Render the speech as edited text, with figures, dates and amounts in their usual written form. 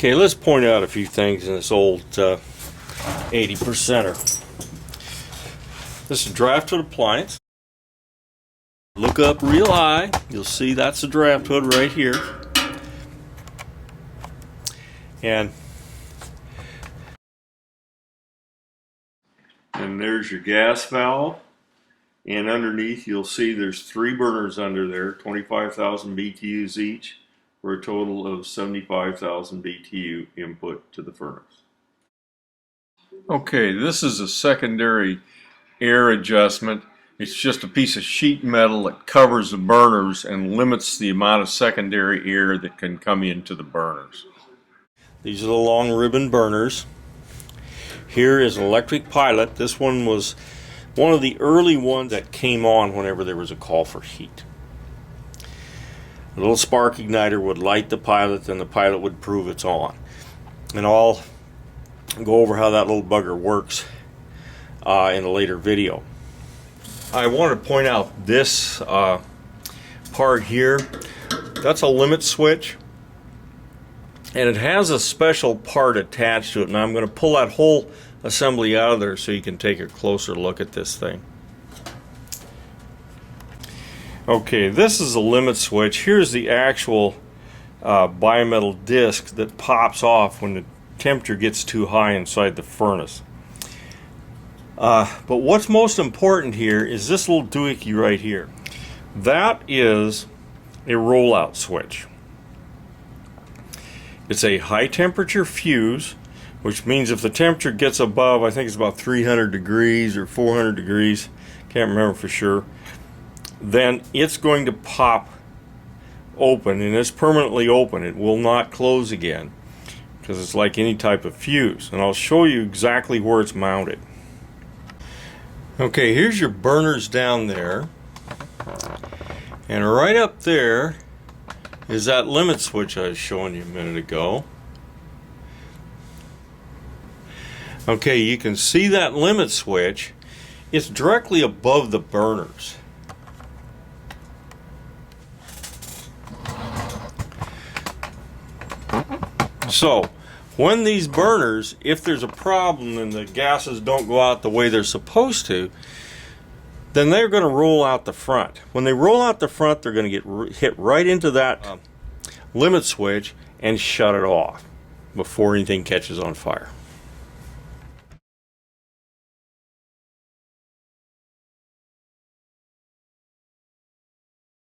Okay, let's point out a few things in this old 80%er. This is a draft hood appliance. Look up real high, you'll see that's the draft hood right here. And there's your gas valve. And underneath you'll see there's 3 burners under there, 25,000 BTUs each, for a total of 75,000 BTU input to the furnace. Okay, this is a secondary air adjustment. It's just a piece of sheet metal that covers the burners and limits the amount of secondary air that can come into the burners. These are the long ribbon burners. Here is an electric pilot. This one was one of the early ones that came on whenever there was a call for heat. A little spark igniter would light the pilot, and the pilot would prove it's on. And I'll go over how that little bugger works in a later video. I want to point out this part here. That's a limit switch, and it has a special part attached to it, and I'm going to pull that whole assembly out of there so you can take a closer look at this thing. Okay, this is a limit switch. Here's the actual bimetal disc that pops off when the temperature gets too high inside the furnace. But what's most important here is this little doohickey right here. That is a rollout switch. It's a high temperature fuse, which means if the temperature gets above, I think it's about 300 degrees or 400 degrees, can't remember for sure, then it's going to pop open, and it's permanently open. It will not close again because it's like any type of fuse, and I'll show you exactly where it's mounted. Okay, here's your burners down there, and right up there is that limit switch I was showing you a minute ago. Okay, you can see that limit switch. It's directly above the burners. So, when these burners, if there's a problem and the gases don't go out the way they're supposed to, then they're going to roll out the front. When they roll out the front, they're going to get hit right into that limit switch and shut it off before anything catches on fire.